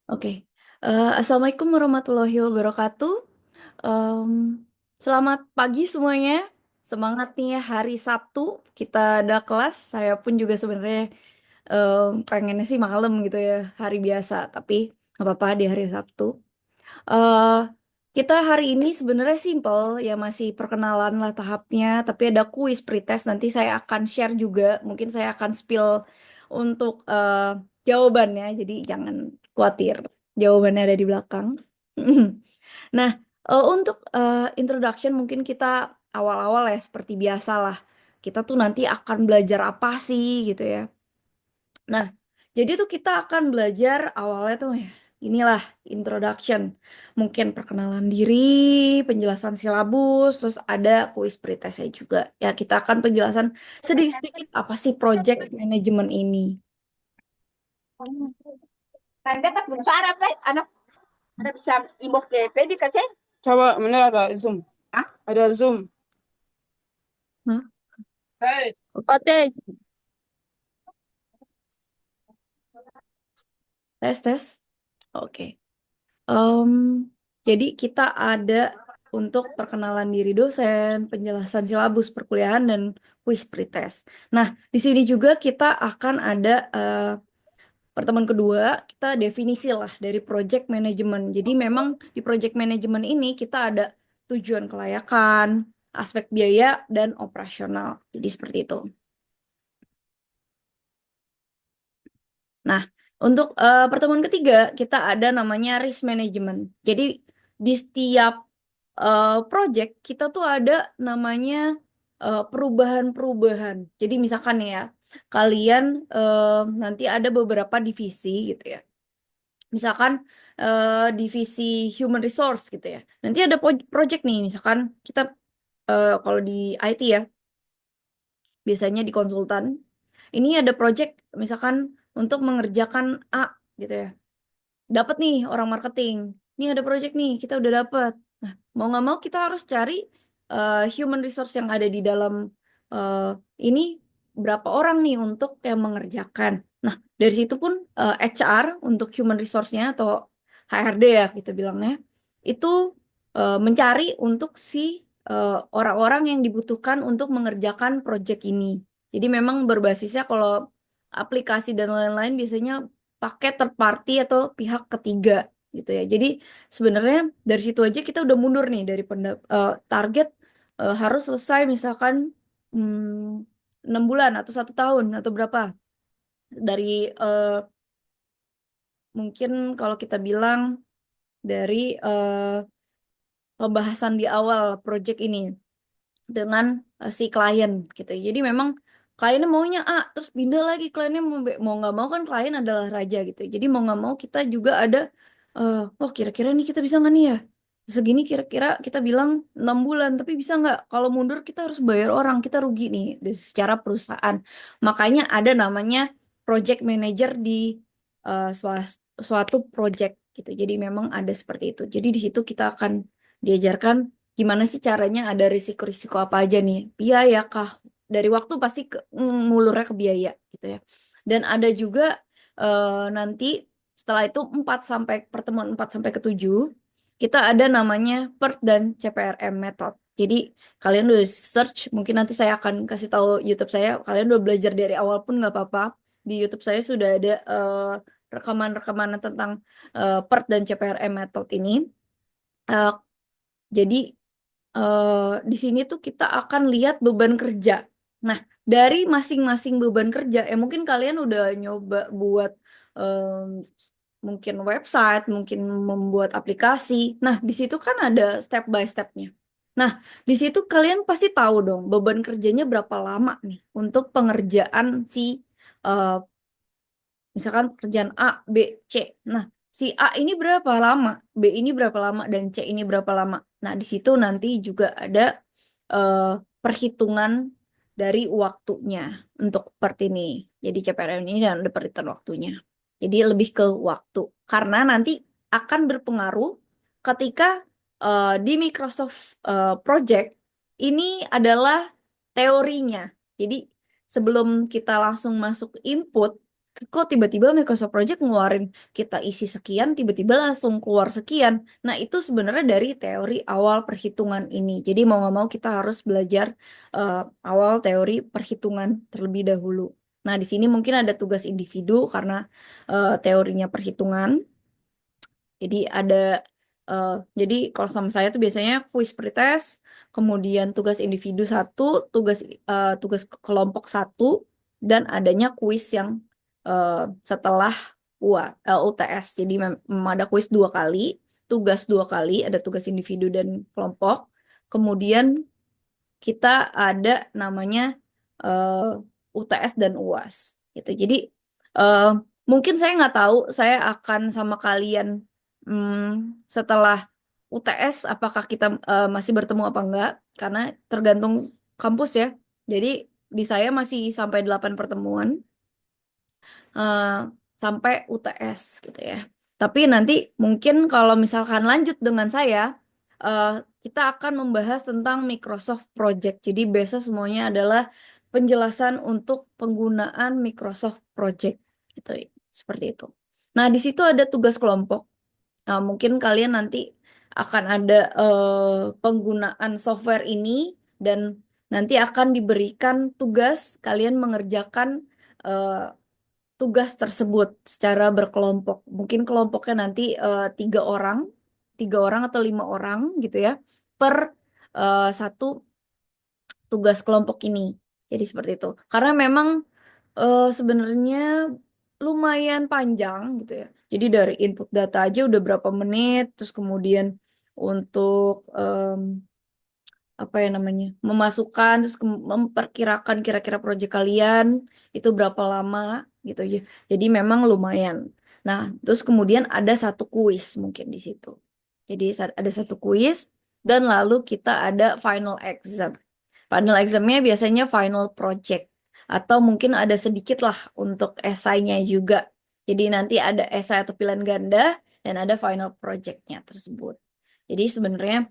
Oke. Assalamualaikum warahmatullahi wabarakatuh. Em, Selamat pagi semuanya. Semangat nih ya, hari Sabtu kita ada kelas. Saya pun juga sebenarnya pengennya sih malam gitu ya, hari biasa. Tapi nggak apa-apa di hari Sabtu. eh kita hari ini sebenarnya simple ya, masih perkenalan lah tahapnya. Tapi ada kuis pretest. Nanti saya akan share juga. Mungkin saya akan spill untuk jawabannya. Jadi jangan khawatir. Jawabannya ada di belakang. Nah, untuk introduction mungkin kita awal-awal ya seperti biasa lah. Kita tuh nanti akan belajar apa sih gitu ya. Nah, jadi tuh kita akan belajar awalnya tuh ya, inilah introduction. Mungkin perkenalan diri, penjelasan silabus, terus ada kuis pretestnya juga. Ya, kita akan penjelasan sedikit-sedikit apa sih project management ini. Tanda tak bunso Arab anak Arab bisa ibu ke pedi kasi. Coba bener ada Zoom. Ah, Ada Zoom. Hah? Hey. ote. Tes, tes. Oke. Em, jadi kita ada untuk perkenalan diri dosen, penjelasan silabus perkuliahan, dan kuis pretest. Nah, di sini juga kita akan ada pertemuan kedua, kita definisi lah dari project management. Jadi memang di project management ini kita ada tujuan kelayakan, aspek biaya, dan operasional. Jadi seperti itu. Nah, untuk pertemuan ketiga kita ada namanya risk management. Jadi di setiap project kita tuh ada namanya perubahan-perubahan. Jadi misalkan nih ya, kalian nanti ada beberapa divisi gitu ya. Misalkan divisi human resource gitu ya. Nanti ada project nih, misalkan kita kalau di IT ya, biasanya di konsultan. Ini ada project misalkan untuk mengerjakan A gitu ya. Dapat nih orang marketing. Ini ada project nih, kita udah dapat. Nah, mau nggak mau kita harus cari human resource yang ada di dalam eh, ini berapa orang nih untuk yang mengerjakan. Nah, dari situ pun HR untuk human resource-nya atau HRD ya kita bilangnya itu mencari untuk si orang-orang yang dibutuhkan untuk mengerjakan project ini. Jadi memang berbasisnya kalau aplikasi dan lain-lain biasanya pakai third party atau pihak ketiga gitu ya. Jadi sebenarnya dari situ aja kita udah mundur nih dari target harus selesai misalkan 6 bulan atau 1 tahun atau berapa dari mungkin kalau kita bilang dari pembahasan di awal project ini dengan si klien gitu. Jadi memang kliennya maunya A, terus pindah lagi kliennya mau B. Mau nggak mau kan klien adalah raja gitu. Jadi mau nggak mau kita juga ada, oh kira-kira nih kita bisa nggak nih ya? Segini kira-kira kita bilang 6 bulan, tapi bisa nggak? Kalau mundur kita harus bayar orang, kita rugi nih secara perusahaan. Makanya ada namanya project manager di suatu project gitu. Jadi memang ada seperti itu. Jadi di situ kita akan diajarkan gimana sih caranya, ada risiko-risiko apa aja nih? Biaya kah? Dari waktu pasti ngulurnya ke biaya gitu ya. Dan ada juga nanti setelah itu 4 sampai pertemuan 4 sampai ke 7 kita ada namanya PERT dan CPRM method. Jadi kalian udah search, mungkin nanti saya akan kasih tahu YouTube saya, kalian udah belajar dari awal pun nggak apa-apa. Di YouTube saya sudah ada rekaman-rekaman tentang PERT dan CPRM method ini. Eh, jadi di sini tuh kita akan lihat beban kerja. Nah, dari masing-masing beban kerja, mungkin kalian udah nyoba buat mungkin website, mungkin membuat aplikasi. Nah, di situ kan ada step by stepnya. Nah, di situ kalian pasti tahu dong beban kerjanya berapa lama nih untuk pengerjaan si eh, misalkan pekerjaan A, B, C. Nah, si A ini berapa lama, B ini berapa lama, dan C ini berapa lama. Nah, di situ nanti juga ada eh, perhitungan dari waktunya untuk part ini. Jadi CPRM ini dan ada perhitungan waktunya. Jadi lebih ke waktu. Karena nanti akan berpengaruh ketika di Microsoft Project ini adalah teorinya. Jadi sebelum kita langsung masuk input, kok tiba-tiba Microsoft Project ngeluarin kita isi sekian, tiba-tiba langsung keluar sekian. Nah, itu sebenarnya dari teori awal perhitungan ini. Jadi mau nggak mau kita harus belajar awal teori perhitungan terlebih dahulu. Nah, di sini mungkin ada tugas individu karena teorinya perhitungan. Jadi ada eh, jadi kalau sama saya tuh biasanya kuis pretest, kemudian tugas individu satu, tugas kelompok satu, dan adanya kuis yang eh, setelah UTS. Jadi memang ada kuis 2 kali, tugas 2 kali, ada tugas individu dan kelompok. Kemudian kita ada namanya UTS dan UAS gitu. Jadi eh, mungkin saya nggak tahu saya akan sama kalian setelah UTS apakah kita masih bertemu apa enggak karena tergantung kampus ya. Jadi di saya masih sampai 8 pertemuan eh, sampai UTS gitu ya. Tapi nanti mungkin kalau misalkan lanjut dengan saya, eh, kita akan membahas tentang Microsoft Project. Jadi biasa semuanya adalah penjelasan untuk penggunaan Microsoft Project gitu, seperti itu. Nah, di situ ada tugas kelompok. Nah, mungkin kalian nanti akan ada penggunaan software ini dan nanti akan diberikan tugas kalian mengerjakan eh, tugas tersebut secara berkelompok. Mungkin kelompoknya nanti 3 orang, 3 orang atau 5 orang gitu ya, per satu tugas kelompok ini. Jadi seperti itu. Karena memang sebenarnya lumayan panjang gitu ya. Jadi dari input data aja udah berapa menit, terus kemudian untuk apa ya namanya memasukkan terus memperkirakan kira-kira proyek kalian itu berapa lama gitu ya. Jadi memang lumayan. Nah, terus kemudian ada satu kuis mungkin di situ. Jadi ada satu kuis dan lalu kita ada final exam. Final examnya biasanya final project atau mungkin ada sedikit lah untuk esainya juga. Jadi nanti ada esai atau pilihan ganda dan ada final projectnya tersebut. Jadi sebenarnya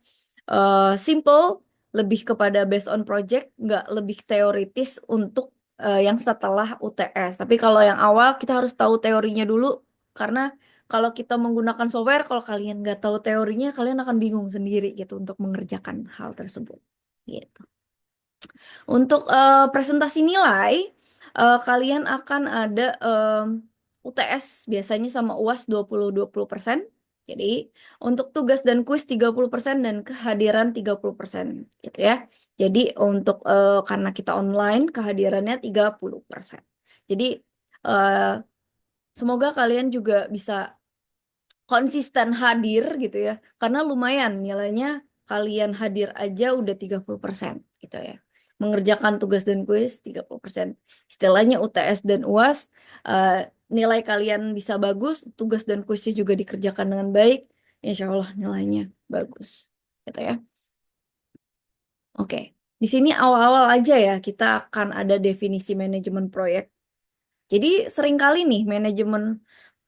simple, lebih kepada based on project, nggak lebih teoritis untuk yang setelah UTS. Tapi kalau yang awal kita harus tahu teorinya dulu, karena kalau kita menggunakan software, kalau kalian nggak tahu teorinya, kalian akan bingung sendiri gitu untuk mengerjakan hal tersebut. Gitu. Untuk presentasi nilai, kalian akan ada UTS biasanya sama UAS 20-20%. Jadi untuk tugas dan kuis 30% dan kehadiran 30% gitu ya. Jadi untuk karena kita online kehadirannya 30%. Jadi eh, semoga kalian juga bisa konsisten hadir gitu ya. Karena lumayan nilainya kalian hadir aja udah 30% gitu ya. Mengerjakan tugas dan kuis 30%. Istilahnya UTS dan UAS, eh, nilai kalian bisa bagus, tugas dan kuisnya juga dikerjakan dengan baik, insya Allah nilainya bagus. Gitu ya. Oke, di sini awal-awal aja ya kita akan ada definisi manajemen proyek. Jadi seringkali nih manajemen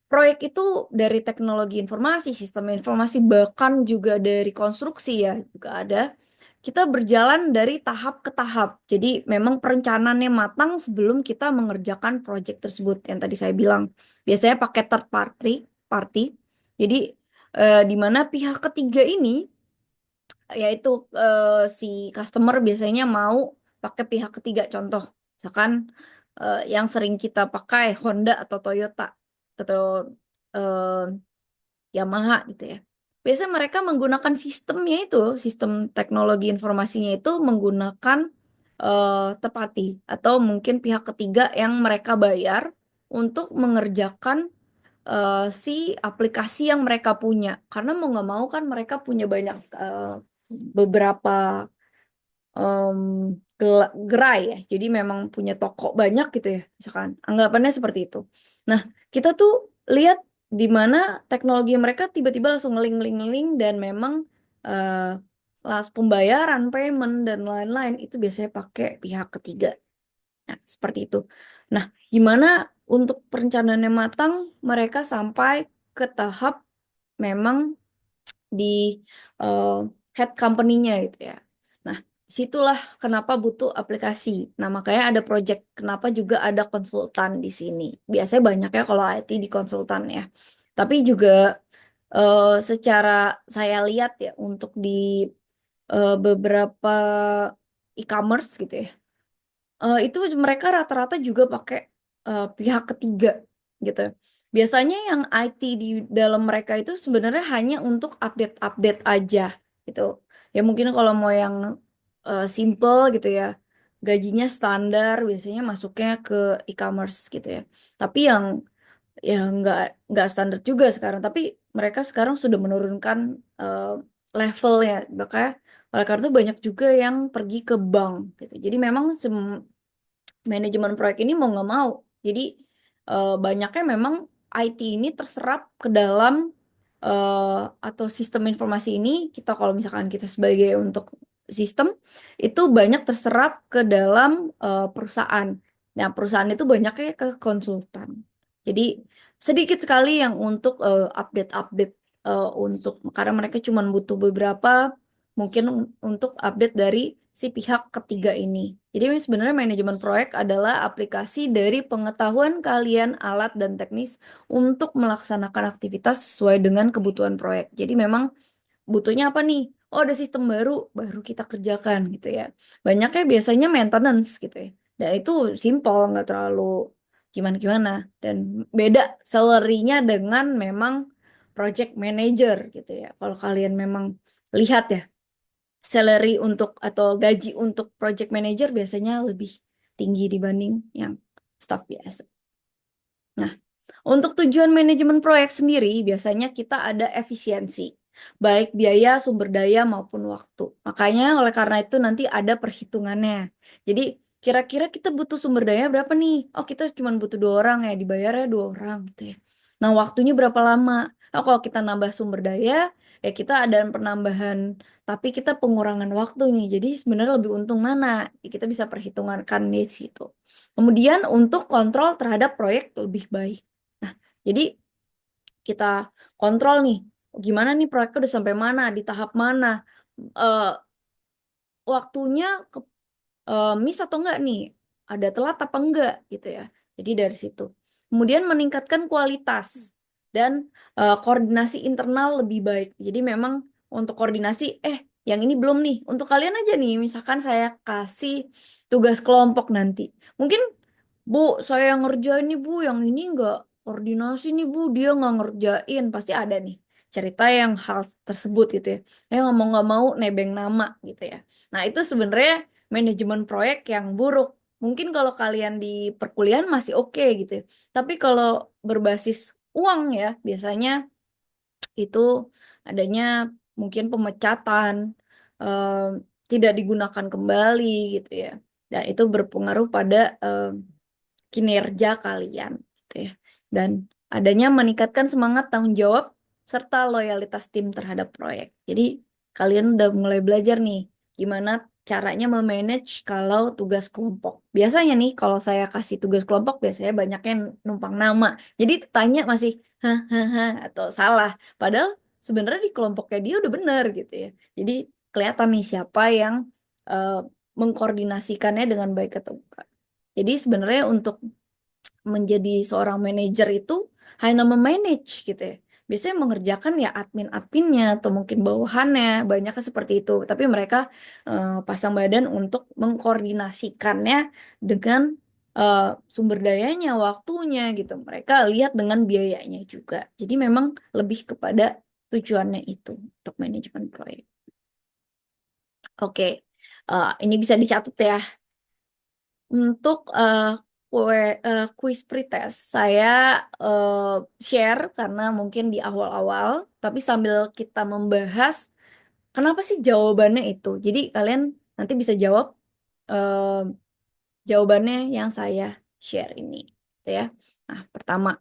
proyek itu dari teknologi informasi, sistem informasi, bahkan juga dari konstruksi ya, juga ada. Kita berjalan dari tahap ke tahap. Jadi memang perencanaannya matang sebelum kita mengerjakan proyek tersebut yang tadi saya bilang. Biasanya pakai third party. Jadi di mana pihak ketiga ini yaitu si customer biasanya mau pakai pihak ketiga. Contoh, misalkan yang sering kita pakai Honda atau Toyota atau eh, Yamaha gitu ya. Biasanya mereka menggunakan sistemnya itu, sistem teknologi informasinya itu menggunakan tepati atau mungkin pihak ketiga yang mereka bayar untuk mengerjakan si aplikasi yang mereka punya. Karena mau nggak mau kan mereka punya banyak beberapa em, gerai ya. Jadi memang punya toko banyak gitu ya, misalkan. Anggapannya seperti itu. Nah, kita tuh lihat di mana teknologi mereka tiba-tiba langsung ngeling-ngeling dan memang eh pembayaran, payment dan lain-lain itu biasanya pakai pihak ketiga. Nah, seperti itu. Nah, gimana untuk perencanaannya matang, mereka sampai ke tahap memang di eh, head company-nya gitu ya. Nah, Situlah kenapa butuh aplikasi. Nah, makanya ada project. Kenapa juga ada konsultan di sini. Biasanya banyak ya kalau IT di konsultan ya. Tapi juga secara saya lihat ya untuk di beberapa e-commerce gitu ya. Itu mereka rata-rata juga pakai pihak ketiga gitu. Biasanya yang IT di dalam mereka itu sebenarnya hanya untuk update-update aja gitu. Ya mungkin kalau mau yang simple gitu ya, gajinya standar biasanya masuknya ke e-commerce gitu ya. Tapi yang ya nggak standar juga sekarang. Tapi mereka sekarang sudah menurunkan levelnya. Makanya oleh karena itu banyak juga yang pergi ke bank gitu. Jadi memang manajemen proyek ini mau nggak mau. Jadi banyaknya memang IT ini terserap ke dalam atau sistem informasi ini kita kalau misalkan kita sebagai untuk sistem itu banyak terserap ke dalam perusahaan. Nah, perusahaan itu banyaknya ke konsultan. Jadi sedikit sekali yang untuk update-update untuk karena mereka cuma butuh beberapa mungkin untuk update dari si pihak ketiga ini. Jadi sebenarnya manajemen proyek adalah aplikasi dari pengetahuan kalian alat dan teknis untuk melaksanakan aktivitas sesuai dengan kebutuhan proyek. Jadi memang butuhnya apa nih? Oh, ada sistem baru, baru kita kerjakan gitu ya. Banyaknya biasanya maintenance gitu ya. Dan itu simple, nggak terlalu gimana-gimana. Dan beda salary-nya dengan memang project manager gitu ya. Kalau kalian memang lihat ya, salary untuk atau gaji untuk project manager biasanya lebih tinggi dibanding yang staff biasa. Nah, untuk tujuan manajemen proyek sendiri, biasanya kita ada efisiensi, baik biaya, sumber daya, maupun waktu. Makanya oleh karena itu nanti ada perhitungannya. Jadi, kira-kira kita butuh sumber daya berapa nih? Oh, kita cuma butuh 2 orang ya, dibayarnya 2 orang gitu ya. Nah, waktunya berapa lama? Oh, kalau kita nambah sumber daya, ya kita ada penambahan, tapi kita pengurangan waktu nih. Jadi sebenarnya lebih untung mana? Ya, kita bisa perhitungkan di situ. Kemudian untuk kontrol terhadap proyek lebih baik. Nah, jadi kita kontrol nih, gimana nih proyeknya udah sampai mana, di tahap mana, eh, waktunya ke miss atau enggak nih, ada telat apa enggak gitu ya. Jadi dari situ. Kemudian meningkatkan kualitas dan koordinasi internal lebih baik. Jadi memang untuk koordinasi, yang ini belum nih. Untuk kalian aja nih, misalkan saya kasih tugas kelompok nanti. Mungkin, Bu, saya yang ngerjain nih, Bu, yang ini enggak koordinasi nih, Bu, dia nggak ngerjain. Pasti ada nih cerita yang hal tersebut gitu ya. Ngomong nggak mau nebeng nama gitu ya. Nah, itu sebenarnya manajemen proyek yang buruk. Mungkin kalau kalian di perkuliahan masih oke gitu ya. Tapi kalau berbasis uang ya, biasanya itu adanya mungkin pemecatan, eh, tidak digunakan kembali gitu ya. Dan itu berpengaruh pada kinerja kalian gitu ya. Dan adanya meningkatkan semangat tanggung jawab serta loyalitas tim terhadap proyek. Jadi kalian udah mulai belajar nih gimana caranya memanage kalau tugas kelompok. Biasanya nih kalau saya kasih tugas kelompok biasanya banyaknya numpang nama. Jadi tanya masih hahaha atau salah. Padahal sebenarnya di kelompoknya dia udah benar gitu ya. Jadi kelihatan nih siapa yang eh, mengkoordinasikannya dengan baik atau bukan. Jadi sebenarnya untuk menjadi seorang manajer itu hanya memanage gitu ya. Biasanya mengerjakan ya admin-adminnya atau mungkin bawahannya, banyaknya seperti itu. Tapi mereka pasang badan untuk mengkoordinasikannya dengan eh, sumber dayanya, waktunya gitu. Mereka lihat dengan biayanya juga. Jadi memang lebih kepada tujuannya itu untuk manajemen proyek. Oke, ini bisa dicatat ya. Untuk kuis pretest, saya share karena mungkin di awal-awal, tapi sambil kita membahas kenapa sih jawabannya itu. Jadi kalian nanti bisa jawab eh, jawabannya yang saya share ini, gitu ya. Nah, pertama,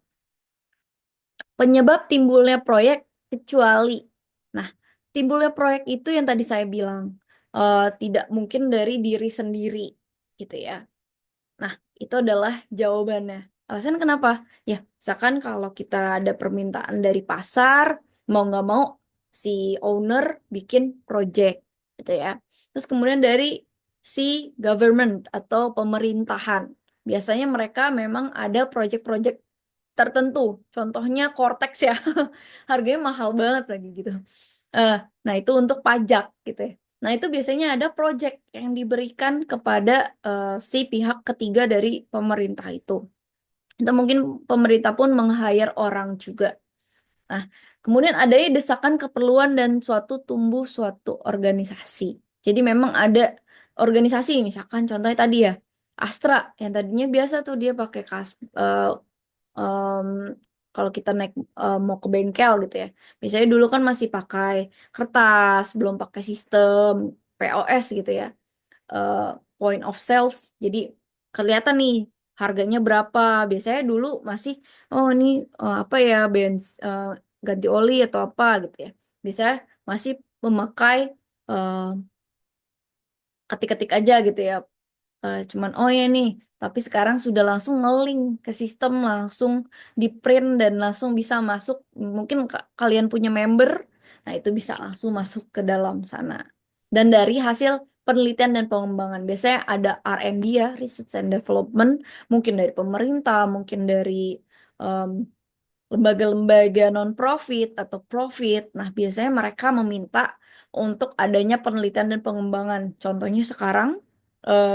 penyebab timbulnya proyek kecuali. Nah, timbulnya proyek itu yang tadi saya bilang tidak mungkin dari diri sendiri, gitu ya. Nah, itu adalah jawabannya. Alasan kenapa? Ya, misalkan kalau kita ada permintaan dari pasar, mau nggak mau si owner bikin project, gitu ya. Terus kemudian dari si government atau pemerintahan. Biasanya mereka memang ada project-project tertentu. Contohnya Cortex ya. Harganya mahal banget lagi gitu. Nah, itu untuk pajak gitu ya. Nah, itu biasanya ada project yang diberikan kepada si pihak ketiga dari pemerintah itu. Atau mungkin pemerintah pun meng-hire orang juga. Nah, kemudian adanya desakan keperluan dan suatu organisasi. Jadi memang ada organisasi, misalkan contohnya tadi ya, Astra, yang tadinya biasa tuh dia pakai em, kalau kita naik mau ke bengkel gitu ya. Biasanya dulu kan masih pakai kertas, belum pakai sistem POS gitu ya, eh, point of sales. Jadi kelihatan nih harganya berapa. Biasanya dulu masih oh ini apa ya ganti oli atau apa gitu ya. Biasanya masih memakai eh, ketik-ketik aja gitu ya. Cuman oh ya nih, tapi sekarang sudah langsung nge-link ke sistem, langsung di print dan langsung bisa masuk. Mungkin kalian punya member, nah itu bisa langsung masuk ke dalam sana. Dan dari hasil penelitian dan pengembangan, biasanya ada R&D ya, Research and Development, mungkin dari pemerintah, mungkin dari em, lembaga-lembaga non-profit atau profit. Nah, biasanya mereka meminta untuk adanya penelitian dan pengembangan. Contohnya sekarang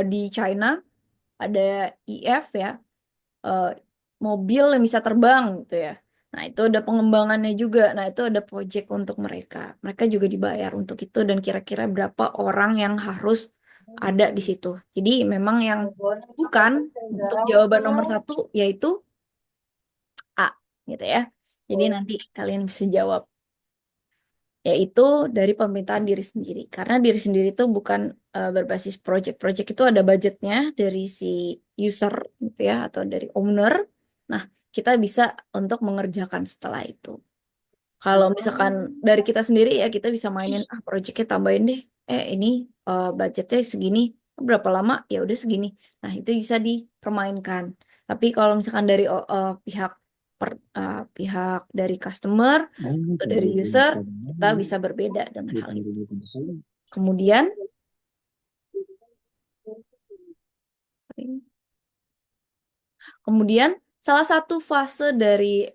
di China ada IF ya, eh, mobil yang bisa terbang gitu ya. Nah, itu ada pengembangannya juga. Nah, itu ada project untuk mereka. Mereka juga dibayar untuk itu dan kira-kira berapa orang yang harus ada di situ. Jadi memang yang bukan untuk jawaban nomor satu yaitu A gitu ya. Jadi nanti kalian bisa jawab yaitu dari pemerintahan diri sendiri. Karena diri sendiri itu bukan berbasis project. Project itu ada budgetnya dari si user gitu ya atau dari owner. Nah, kita bisa untuk mengerjakan setelah itu. Kalau misalkan dari kita sendiri ya kita bisa mainin projectnya tambahin deh. Ini budgetnya segini, berapa lama? Ya udah segini. Nah, itu bisa dipermainkan. Tapi kalau misalkan dari pihak dari customer atau dari user, kita bisa berbeda dengan hal itu. Kemudian, salah satu fase dari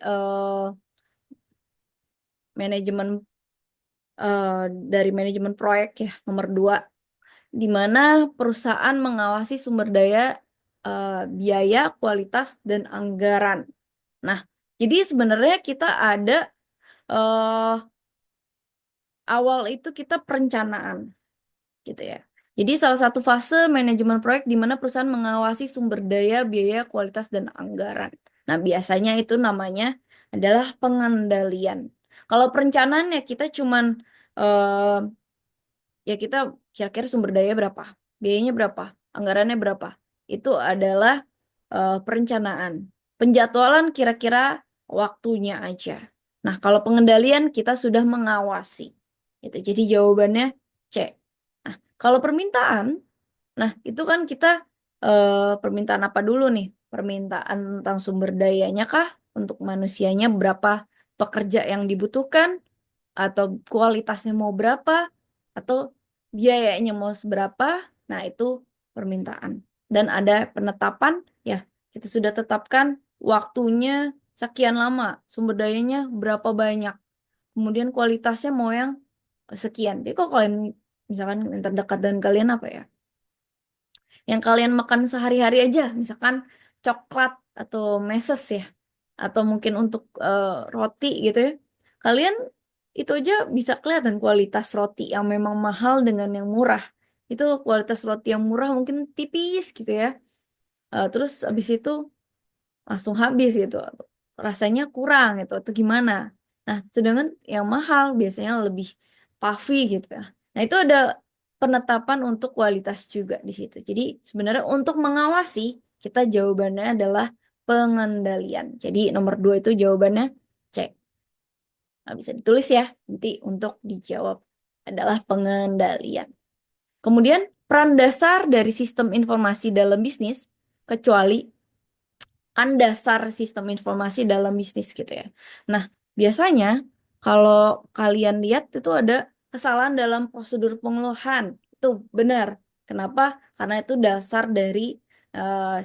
manajemen manajemen proyek ya nomor 2, di mana perusahaan mengawasi sumber daya, biaya, kualitas, dan anggaran. Nah, jadi sebenarnya kita ada awal itu kita perencanaan gitu ya. Jadi salah satu fase manajemen proyek di mana perusahaan mengawasi sumber daya, biaya, kualitas, dan anggaran. Nah, biasanya itu namanya adalah pengendalian. Kalau perencanaan ya kita cuman eh, ya kita kira-kira sumber daya berapa, biayanya berapa, anggarannya berapa. Itu adalah perencanaan. Penjadwalan kira-kira waktunya aja. Nah, kalau pengendalian kita sudah mengawasi. Itu. Jadi jawabannya C. Nah, kalau permintaan, nah itu kan kita permintaan apa dulu nih? Permintaan tentang sumber dayanya kah? Untuk manusianya berapa pekerja yang dibutuhkan? Atau kualitasnya mau berapa? Atau biayanya mau seberapa? Nah, itu permintaan. Dan ada penetapan, ya kita sudah tetapkan waktunya sekian lama, sumber dayanya berapa banyak. Kemudian kualitasnya mau yang sekian. Jadi kok kalian misalkan yang terdekat dengan kalian apa ya? Yang kalian makan sehari-hari aja, misalkan coklat atau meses ya, atau mungkin untuk roti gitu ya. Kalian itu aja bisa kelihatan kualitas roti yang memang mahal dengan yang murah. Itu kualitas roti yang murah mungkin tipis gitu ya. Terus habis itu langsung habis gitu. Rasanya kurang gitu atau gimana. Nah, sedangkan yang mahal biasanya lebih puffy gitu ya. Nah, itu ada penetapan untuk kualitas juga di situ. Jadi sebenarnya untuk mengawasi kita jawabannya adalah pengendalian. Jadi nomor 2 itu jawabannya C. Nah, bisa ditulis ya nanti untuk dijawab adalah pengendalian. Kemudian peran dasar dari sistem informasi dalam bisnis kecuali kan dasar sistem informasi dalam bisnis gitu ya. Nah, biasanya kalau kalian lihat itu ada kesalahan dalam prosedur pengelolaan. Itu itu benar. Kenapa? Karena itu dasar dari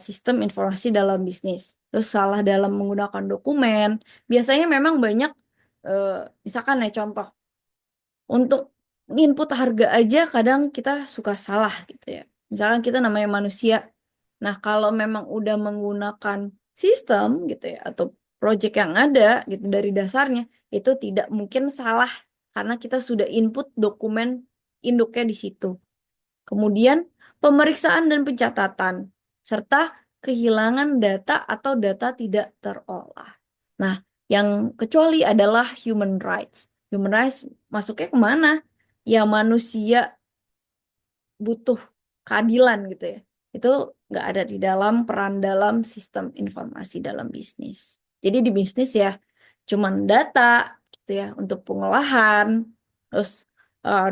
sistem informasi dalam bisnis. Terus salah dalam menggunakan dokumen. Biasanya memang banyak, misalkan ya contoh, untuk input harga aja kadang kita suka salah gitu ya. Misalkan kita namanya manusia. Nah, kalau memang udah menggunakan sistem gitu ya, atau project yang ada gitu dari dasarnya, itu tidak mungkin salah karena kita sudah input dokumen induknya di situ. Kemudian pemeriksaan dan pencatatan, serta kehilangan data atau data tidak terolah. Nah, yang kecuali adalah human rights. Human rights masuknya kemana? Ya manusia butuh keadilan gitu ya. Itu nggak ada di dalam peran dalam sistem informasi dalam bisnis. Jadi di bisnis ya cuman data gitu ya untuk pengolahan, terus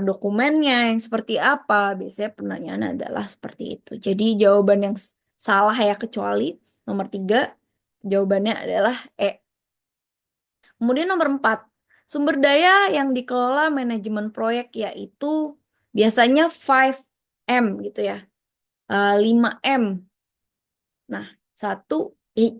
dokumennya yang seperti apa, biasanya pertanyaan adalah seperti itu. Jadi jawaban yang salah ya kecuali nomor 3, jawabannya adalah E. Kemudian nomor 4, sumber daya yang dikelola manajemen proyek yaitu biasanya 5M gitu ya. 5M. Nah, 1I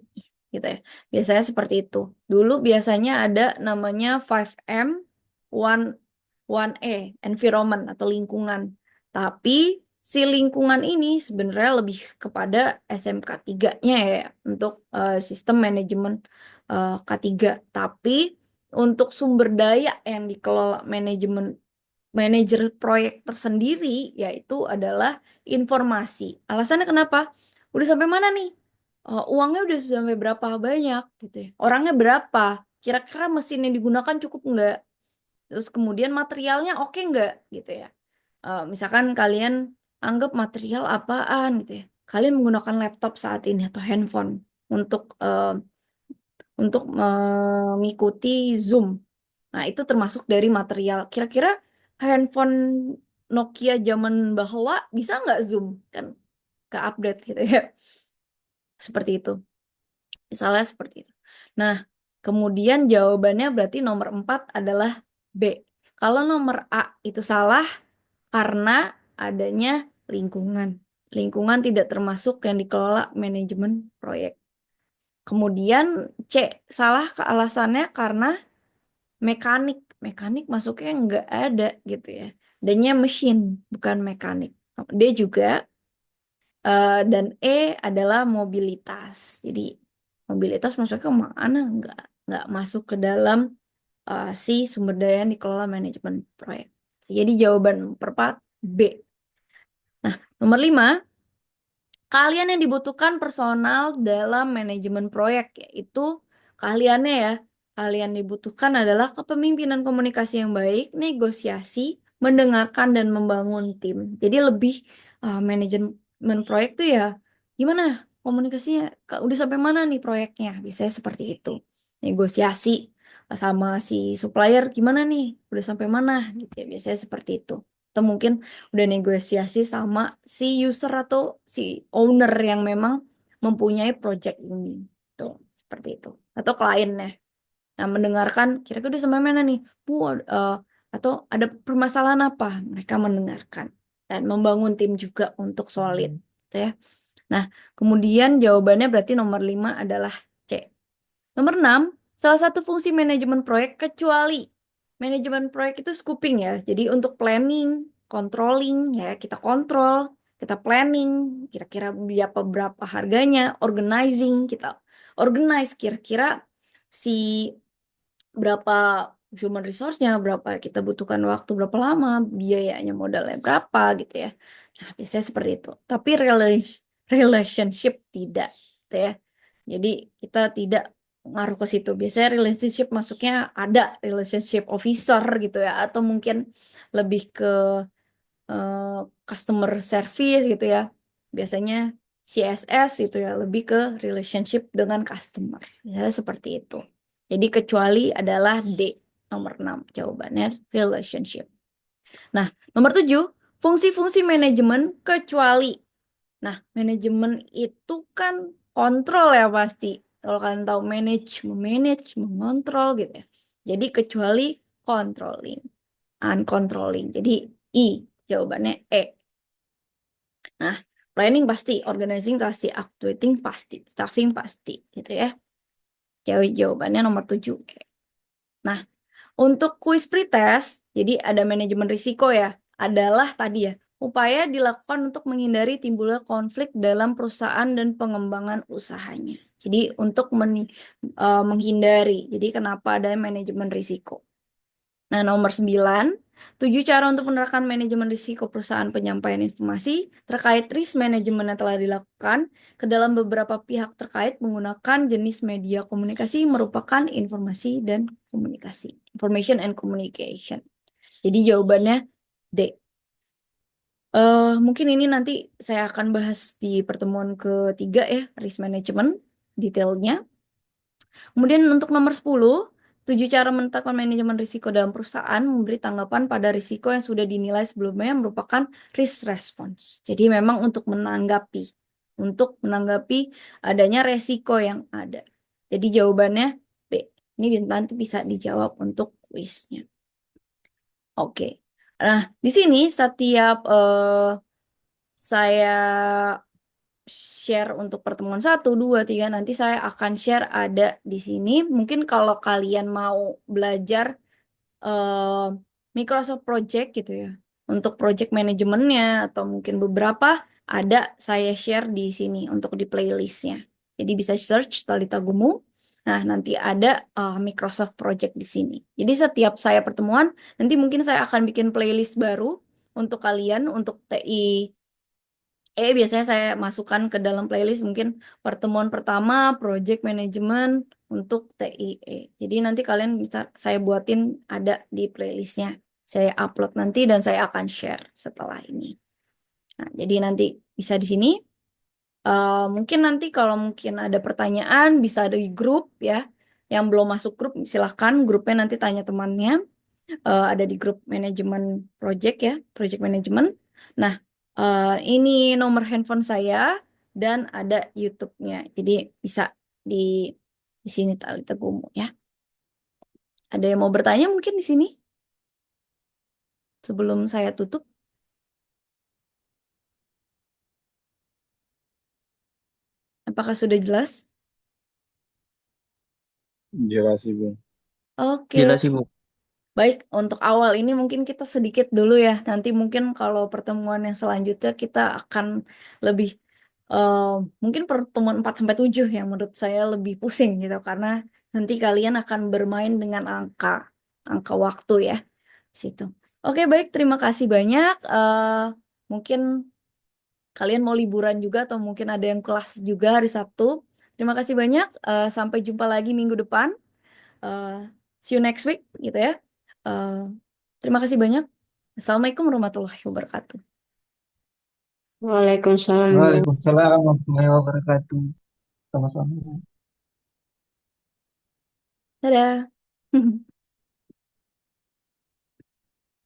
gitu ya. Biasanya seperti itu. Dulu biasanya ada namanya 5M, 1E, environment atau lingkungan. Tapi si lingkungan ini sebenarnya lebih kepada SMK 3-nya ya untuk sistem manajemen K3. Tapi untuk sumber daya yang dikelola manajer proyek tersendiri yaitu adalah informasi. Alasannya kenapa? Udah sampai mana nih? Uangnya udah sampai berapa banyak gitu ya. Orangnya berapa? Kira-kira mesin yang digunakan cukup nggak? Terus kemudian materialnya oke nggak gitu ya. Misalkan kalian anggap material apaan gitu ya. Kalian menggunakan laptop saat ini atau handphone untuk mengikuti Zoom. Nah, itu termasuk dari material. Kira-kira handphone Nokia zaman bahula bisa nggak Zoom? Kan ke update gitu ya. Seperti itu. Misalnya seperti itu. Nah, kemudian jawabannya berarti nomor 4 adalah B. Kalau nomor A itu salah karena adanya lingkungan. Lingkungan tidak termasuk yang dikelola manajemen proyek. Kemudian C, salah ke alasannya karena mekanik. Mekanik masuknya nggak ada gitu ya. D-nya mesin, bukan mekanik. D juga. Dan E adalah mobilitas. Jadi mobilitas masuknya ke mana? Nggak masuk ke dalam si sumber daya yang dikelola manajemen proyek. Jadi jawaban perempat B. Nah, nomor 5, keahlian yang dibutuhkan personal dalam manajemen proyek, yaitu keahliannya ya. Keahlian dibutuhkan adalah kepemimpinan komunikasi yang baik, negosiasi, mendengarkan dan membangun tim. Jadi lebih manajemen proyek tuh ya gimana komunikasinya, udah sampai mana nih proyeknya, biasanya seperti itu. Negosiasi sama si supplier gimana nih, udah sampai mana gitu ya, biasanya seperti itu. Atau mungkin udah negosiasi sama si user atau si owner yang memang mempunyai project ini. Tuh, seperti itu. Atau kliennya. Nah, mendengarkan kira-kira udah sampai mana nih? Bu, atau ada permasalahan apa? Mereka mendengarkan dan membangun tim juga untuk solid, gitu ya. Nah, kemudian jawabannya berarti nomor 5 adalah C. Nomor 6, salah satu fungsi manajemen proyek kecuali manajemen proyek itu scoping ya. Jadi untuk planning, controlling ya, kita kontrol, kita planning, kira-kira berapa harganya, organizing, kita organize kira-kira si berapa human resource-nya, berapa kita butuhkan waktu, berapa lama, biayanya modalnya berapa gitu ya. Nah, biasanya seperti itu. Tapi relationship tidak gitu ya. Jadi kita tidak ngaruh ke situ. Biasanya relationship masuknya ada relationship officer gitu ya, atau mungkin lebih ke customer service gitu ya. Biasanya CSS gitu ya, lebih ke relationship dengan customer. Ya, seperti itu. Jadi kecuali adalah D, nomor 6 jawabannya relationship. Nah, nomor 7, fungsi-fungsi manajemen kecuali. Nah, manajemen itu kan kontrol ya pasti. Kalau kalian tahu memanage, mengontrol gitu ya. Jadi kecuali controlling, uncontrolling. Jadi I, jawabannya E. Nah, planning pasti, organizing pasti, actuating pasti, staffing pasti, gitu ya. Jawabannya nomor 7. Nah, untuk kuis pretest, jadi ada manajemen risiko ya, adalah tadi ya, upaya dilakukan untuk menghindari timbulnya konflik dalam perusahaan dan pengembangan usahanya. Jadi untuk menghindari, jadi kenapa ada manajemen risiko. Nah, nomor 9, 7 cara untuk menerapkan manajemen risiko perusahaan penyampaian informasi terkait risk management yang telah dilakukan ke dalam beberapa pihak terkait menggunakan jenis media komunikasi merupakan informasi dan komunikasi. Information and communication. Jadi jawabannya D. Mungkin ini nanti saya akan bahas di pertemuan ketiga ya, risk management detailnya. Kemudian untuk nomor 10, 7 cara menetapkan manajemen risiko dalam perusahaan memberi tanggapan pada risiko yang sudah dinilai sebelumnya merupakan risk response. Jadi memang untuk menanggapi adanya resiko yang ada. Jadi jawabannya B. Ini nanti bisa dijawab untuk kuisnya. Oke. Nah, di sini setiap saya share untuk pertemuan 1, 2, 3, nanti saya akan share ada di sini. Mungkin kalau kalian mau belajar eh, Microsoft Project gitu ya, untuk project manajemennya atau mungkin beberapa ada saya share di sini untuk di playlistnya. Jadi bisa search Talita Gumu. Nah, nanti ada Microsoft Project di sini. Jadi setiap saya pertemuan, nanti mungkin saya akan bikin playlist baru untuk kalian, untuk TI biasanya saya masukkan ke dalam playlist mungkin pertemuan pertama project management untuk TIE. Jadi nanti kalian bisa saya buatin ada di playlistnya. Saya upload nanti dan saya akan share setelah ini. Nah, jadi nanti bisa di sini. Mungkin nanti kalau mungkin ada pertanyaan bisa di grup ya. Yang belum masuk grup silahkan grupnya nanti tanya temannya. Ada di grup manajemen project ya, project management. Nah, ini nomor handphone saya dan ada YouTube-nya. Jadi bisa di di sini Talita Gumu ya. Ada yang mau bertanya mungkin di sini sebelum saya tutup? Apakah sudah jelas? Jelas Ibu. Oke. Jelas Ibu. Baik, untuk awal ini mungkin kita sedikit dulu ya. Nanti mungkin kalau pertemuan yang selanjutnya kita akan lebih eh, mungkin pertemuan 4 sampai 7 yang menurut saya lebih pusing gitu karena nanti kalian akan bermain dengan angka waktu ya situ. Oke, baik, terima kasih banyak. Mungkin kalian mau liburan juga atau mungkin ada yang kelas juga hari Sabtu. Terima kasih banyak. Sampai jumpa lagi minggu depan. Uh, See you next week gitu ya. Uh, Terima kasih banyak. Assalamualaikum warahmatullahi wabarakatuh. Waalaikumsalam, Bu. Waalaikumsalam warahmatullahi wabarakatuh. Sama-sama. Dadah.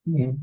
Iya.